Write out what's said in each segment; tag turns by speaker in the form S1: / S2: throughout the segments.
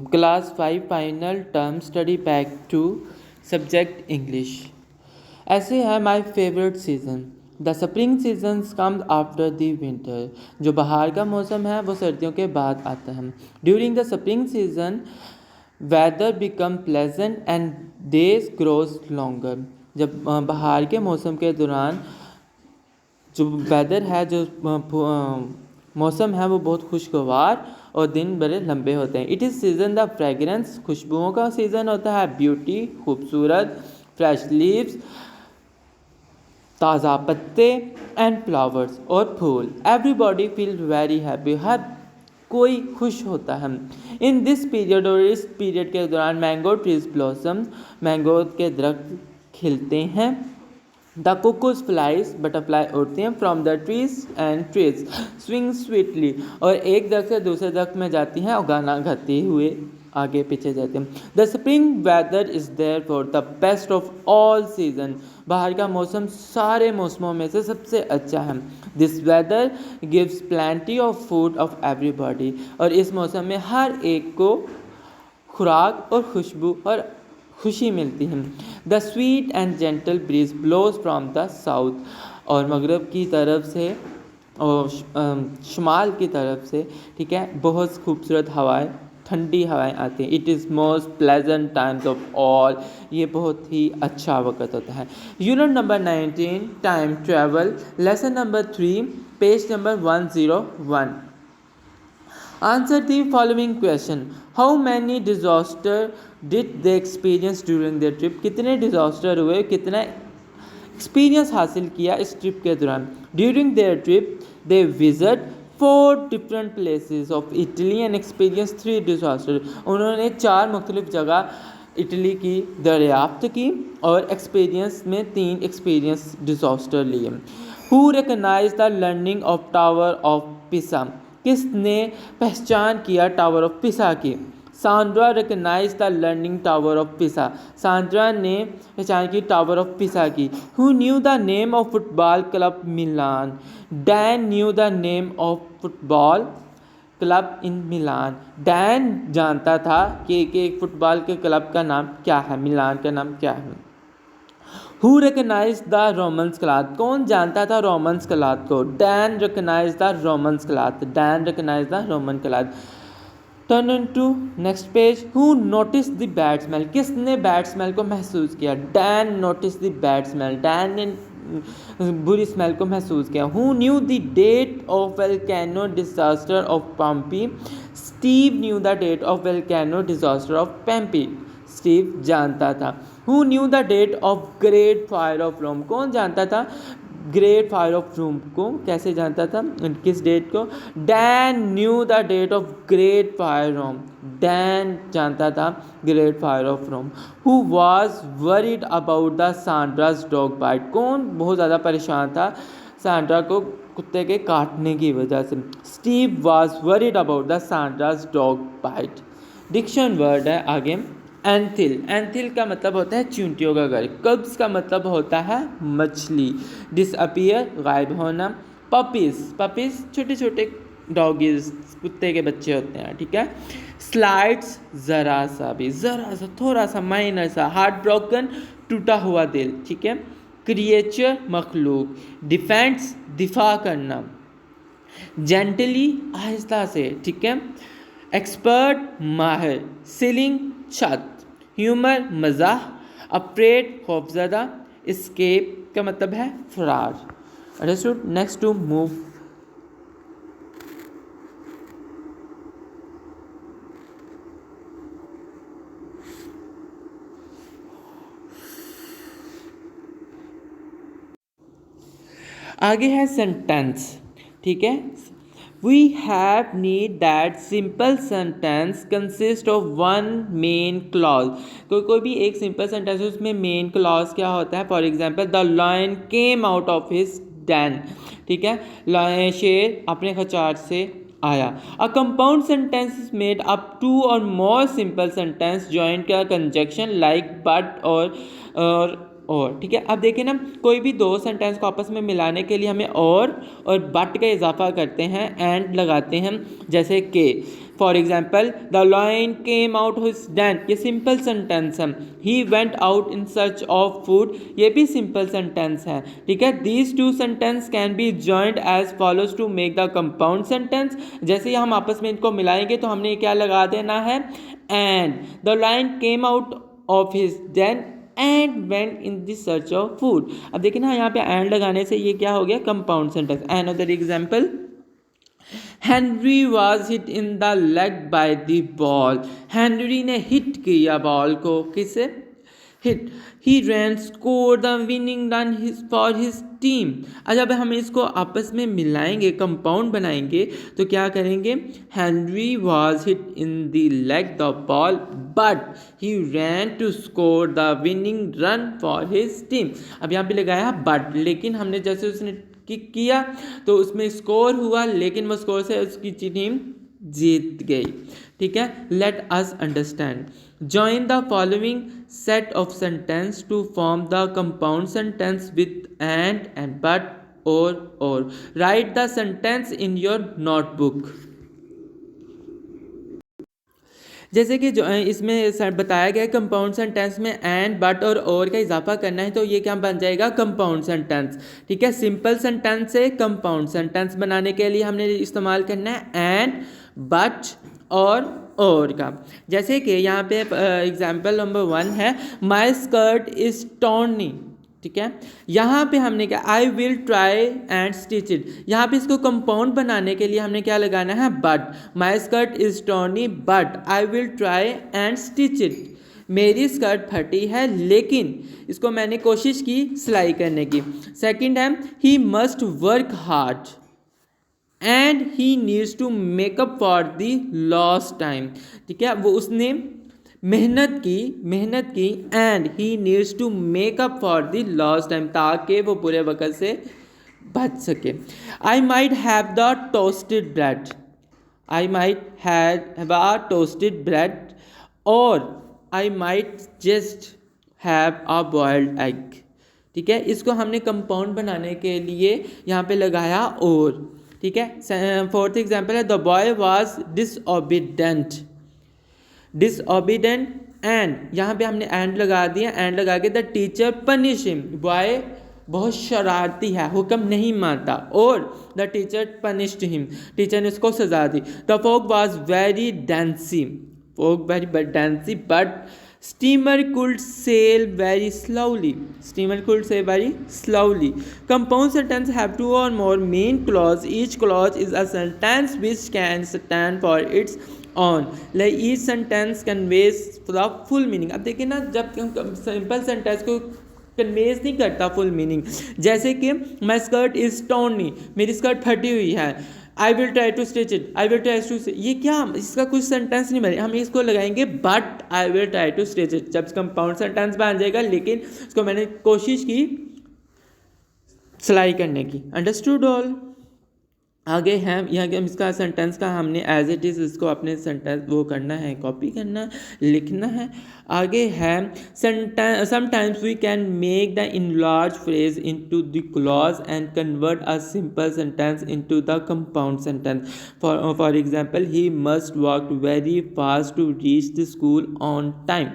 S1: Class 5 final term study pack 2 subject English. ऐसे है my favourite season. The spring seasons comes after the winter. जो बाहर का मौसम है वो सर्दियों के बाद आता है। During the spring season weather become pleasant and days grows longer. जब बाहर के मौसम के दौरान जो वेदर है, जो मौसम है वो बहुत खुशगवार और दिन बड़े लंबे होते हैं। It is season the fragrance, खुशबुओं का सीज़न होता है। ब्यूटी, खूबसूरत, फ्रेश लीव्स, ताज़ा पत्ते एंड फ्लावर्स और फूल। एवरीबॉडी फील वेरी हैप्पी, हर कोई खुश होता है। इन दिस पीरियड, और इस पीरियड के दौरान मैंगो ट्रीज ब्लॉसम, मैंगो के दरख्त खिलते हैं। द कुकूज फ्लाइज, बटरफ्लाई उड़ते हैं। From the trees and trees swing sweetly, और एक दरख्त से दूसरे दरख्त में जाती हैं और गाना गाते हुए आगे पीछे जाते हैं। The spring weather is there for the best of all season. बाहर का मौसम सारे मौसमों में से सबसे अच्छा है। This weather gives plenty of food of everybody, और इस मौसम में हर एक को खुराक और खुशबू और खुशी मिलती है। The sweet and gentle breeze blows from the south, और मगरब की तरफ से और शुमाल की तरफ से, ठीक है, बहुत खूबसूरत हवाएं, ठंडी हवाएं आती हैं। It is most pleasant times of all, ये बहुत ही अच्छा वक्त होता है। Unit number 19 time travel, lesson number 3, page number 101। Answer the following question. How many disaster did they experience during their trip? कितने डिज़ास्टर हुए, कितना एक्सपीरियंस हासिल किया इस ट्रिप के दौरान? During their trip, they visit 4 different places of Italy and experienced 3 disaster. उन्होंने 4 मुख्तलिफ जगह इटली की दरियाफ्त की और एक्सपीरियंस में 3 एक्सपीरियंस डिज़ास्टर लिए। Who recognized the learning of Tower of Pisa? किसने पहचान किया टावर ऑफ पिसा की? Sandra recognise the leaning tower of Pisa, Sandra ने पहचान की टावर ऑफ पिसा की। Who knew the name of football club Milan? Dan knew the name of football club in Milan. Dan जानता था कि एक football के क्लब का नाम क्या है, मिलान का नाम क्या है। Who recognized the Romans cloth? कौन जानता था रोमन्स क्लॉथ को? Dan recognized the Romans cloth. Dan recognized the Roman cloth. Turn into next page. Who noticed the bad smell? किसने bad smell को महसूस किया? Dan noticed the bad smell. Dan ने बुरी स्मेल को महसूस किया। Who knew the date of volcano disaster of Pompeii? Steve knew the date of volcano disaster of Pompeii. Steve जानता था। Who knew the date of Great Fire of Rome? कौन जानता था ग्रेट फायर ऑफ रोम को? कैसे जानता था, किस डेट को? Dan knew the date of great fire Rome. Dan जानता था great fire of Rome. Who was worried about the Sandra's dog bite? कौन बहुत ज़्यादा परेशान था सांड्रा को कुत्ते के काटने की वजह से? Steve was worried about the Sandra's dog bite. Diction word है आगे। एंथिल, एंथिल का मतलब होता है चींटियों का घर। कब्स का मतलब होता है मछली। डिसअपियर, गायब होना। पपीज, पपीज छोटे छोटे डॉगीज, कुत्ते के बच्चे होते हैं, ठीक है। स्लाइड्स, ज़रा सा भी, ज़रा सा, थोड़ा सा, माइनर सा। हार्ट ब्रोकन, टूटा हुआ दिल, ठीक है। क्रिएचर, मखलूक। डिफेंस, दिफा करना। जेंटली, आहिस्ता से, ठीक है। एक्सपर्ट, माहिर। सीलिंग, छत। ह्यूमर, मज़ाह। अफ्रेड, खौफज़दा। एस्केप का मतलब है फरार। अंडरस्टूड। Next to move. आगे है सेंटेंस, ठीक है। We have need that simple sentence consist of one main clause. कोई भी एक सिंपल सेंटेंस है, उसमें मेन क्लॉज क्या होता है? For example, the lion came out of his den, ठीक है, शेर अपने खचार से आया। A compound sentence made up two or more simple sentence joined का कंजक्शन लाइक बट और, ठीक है। अब देखिए ना, कोई भी दो सेंटेंस को आपस में मिलाने के लिए हमें और बट का इजाफा करते हैं, एंड लगाते हैं, जैसे के, for example the lion came out his den, ये सिंपल सेंटेंस है. He went out in search of food, ये भी सिंपल सेंटेंस है. ठीक है, these two sentence can be joined as follows to make the compound sentence. जैसे ही हम आपस में इनको मिलाएंगे तो हमने क्या लगा देना है, and the lion came out of his den and went in the search of food. अब देखिए ना, यहाँ पे एंड लगाने से ये क्या हो गया, compound sentence. Another example, Henry was hit in the leg by the ball. Henry ने हिट किया बॉल को, किसे, hit. He ran score the winning run for his team. जब हम इसको आपस में मिलाएंगे, कंपाउंड बनाएंगे, तो क्या करेंगे, Henry was hit in the leg the ball but he ran to score the winning run for his team. अब यहाँ पे लगाया बट, लेकिन हमने जैसे उसने किक किया तो उसमें स्कोर हुआ, लेकिन वो स्कोर से उसकी टीम जीत गई. ठीक है, let us understand. Join the following set of sentence to form the compound sentence with and but or. Write the sentence in your notebook. जैसे कि जो इसमें बताया गया कंपाउंड सेंटेंस में एंड बट और का इजाफा करना है, तो ये क्या बन जाएगा, कंपाउंड सेंटेंस. ठीक है, सिंपल सेंटेंस से कंपाउंड सेंटेंस बनाने के लिए हमने इस्तेमाल करना है एंड बट और का. जैसे कि यहाँ पे एग्जाम्पल नंबर 1 है, माई स्कर्ट इज टॉर्नी. ठीक है, यहाँ पे हमने क्या, आई will try and stitch it. यहाँ पे इसको कंपाउंड बनाने के लिए हमने क्या लगाना है, but. My skirt is Tourney but I will try and stitch it. मेरी स्कर्ट फटी है लेकिन इसको मैंने कोशिश की सिलाई करने की. सेकंड है, he must work hard and he needs to make up for the lost time. ठीक है, वो उसने मेहनत की and he needs to make up for the lost time, ताकि वो बुरे वक्त से बच सके. I might have the toasted bread. I might have a toasted bread or I might just have a boiled egg. ठीक है, इसको हमने कंपाउंड बनाने के लिए यहाँ पे लगाया और. ठीक है, फोर्थ एग्जाम्पल है, the boy was disobedient and यहाँ पे हमने एंड लगा दिया. एंड लगा के the teacher punish him. Boy बहुत शरारती है, हुक्म नहीं मानता, और the teacher punished him, teacher ने उसको सजा दी. The fog was very dense but steamer could sail very slowly. Compound sentence have two or more main clause. Each clause is a sentence which can stand for its own. Like each sentence conveys the full meaning. अब देखिए ना, जब हम simple sentence को conveys नहीं करता full meaning. जैसे कि माई स्कर्ट इज टॉर्नी, मेरी स्कर्ट फटी हुई है. I will try to stitch it, I will try to, ये क्या, इसका कुछ सेंटेंस नहीं बने. हम इसको लगाएंगे but I will try to stitch it. जब कंपाउंड सेंटेंस बन जाएगा, लेकिन उसको मैंने कोशिश की सिलाई करने की. Understood all. आगे है यहाँ इसका सेंटेंस का हमने एज इट इज़ इसको अपने सेंटेंस वो करना है, कॉपी करना, लिखना है. आगे है sometimes we can make the enlarge phrase into the clause and convert a simple sentence into the compound sentence. For example, he must walk very fast to reach the school on time.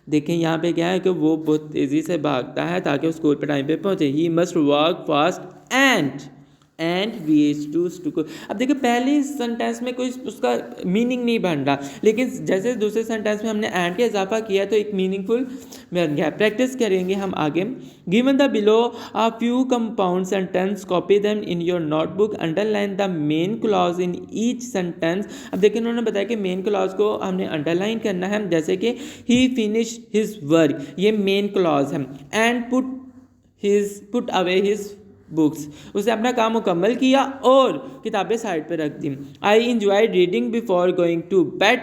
S1: देखें यहाँ पे क्या है कि वो बहुत तेज़ी से भागता है ताकि वो स्कूल पर टाइम पे पहुँचे. He must walk fast and reach to school. अब देखिए, पहले सेंटेंस में कोई उसका मीनिंग नहीं बन रहा, लेकिन जैसे दूसरे सेंटेंस में हमने एंड का इजाफा किया तो एक मीनिंगफुल बन गया. प्रैक्टिस करेंगे हम आगे. Given the below a few compound sentence, copy them in your notebook, underline the main clause in each sentence. अब देखिए, उन्होंने बताया कि मेन क्लॉज को हमने अंडरलाइन करना है. जैसे कि ही फिनिश हिज वर्क, ये मेन क्लॉज है. And put away his books, उसने अपना काम मुकम्मल किया और किताबें साइड पे रख दी. I enjoy reading before going to bed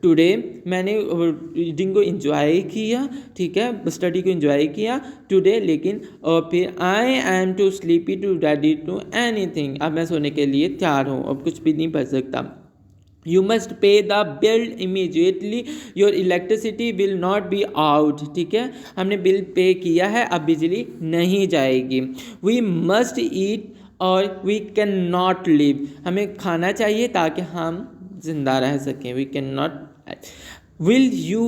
S1: today, मैंने रीडिंग को इंजॉय किया. ठीक है, स्टडी को इंजॉय किया टुडे, लेकिन और फिर I am too sleepy to ready to anything, अब मैं सोने के लिए तैयार हूँ, अब कुछ भी नहीं पढ़ सकता. You must pay the bill immediately, your electricity will not be out. ठीक है, हमने बिल पे किया है, अब बिजली नहीं जाएगी. वी मस्ट ईट और वी कैन नॉट लिव, हमें खाना चाहिए ताकि हम जिंदा रह सकें, we can not. Will you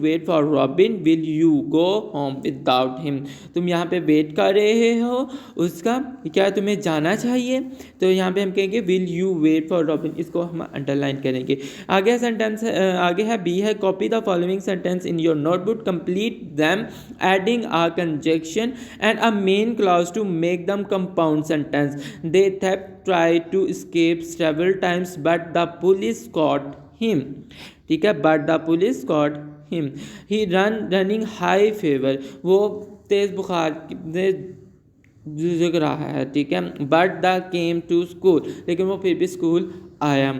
S1: wait for Robin? Will you go home without him? तुम यहाँ पे वेट कर रहे हो उसका, क्या तुम्हें जाना चाहिए? तो यहाँ पे हम कहेंगे will you wait for Robin, इसको हम अंडरलाइन करेंगे। आगे सेंटेंस आगे है बी है, copy the following sentence in your notebook, complete them adding a conjunction and a main clause to make them compound sentence. They tried to escape several times but the police caught him। ठीक है, but the police caught him। he running high fever, वो तेज बुखार जग रहा है। ठीक है, but the came to school, लेकिन वो फिर भी स्कूल आया।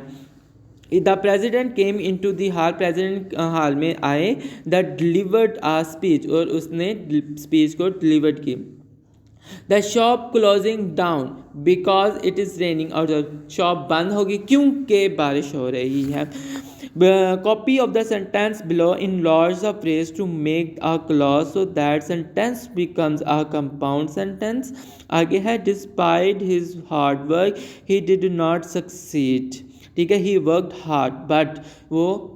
S1: The president came into the hall, president hall में आए। द डिलीवर्ड आ स्पीच, और उसने स्पीच को डिलीवर्ड की। The shop closing down because it is raining, और शॉप बंद होगी क्योंकि बारिश हो रही है। Copy of the sentence below in lords of phrase to make a clause so that sentence becomes a compound sentence. आगे है despite his hard work he did not succeed. ठीक है, ही वर्कड हार्ड बट वो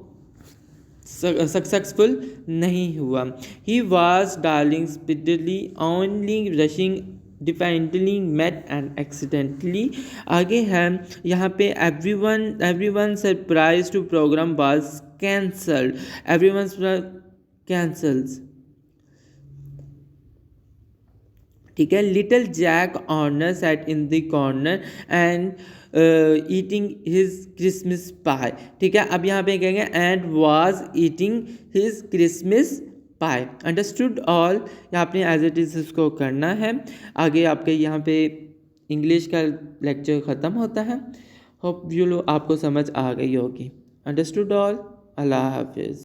S1: successful नहीं हुआ। He was darling speedily only rushing defiantly met and accidentally. आगे है यहाँ पे everyone surprise to program was cancelled, everyone cancels. ठीक है, little Jack Horner sat in the corner and eating his Christmas pie. ठीक है, अब यहाँ पे कहेंगे and was eating his Christmas pie. Understood all, यहाँ पे एज इट इज़ इसको करना है। आगे आपके यहाँ पे इंग्लिश का लेक्चर ख़त्म होता है। होप यू लो आपको समझ आ गई होगी। अंडरस्टूड ऑल, अल्लाह हाफिज़।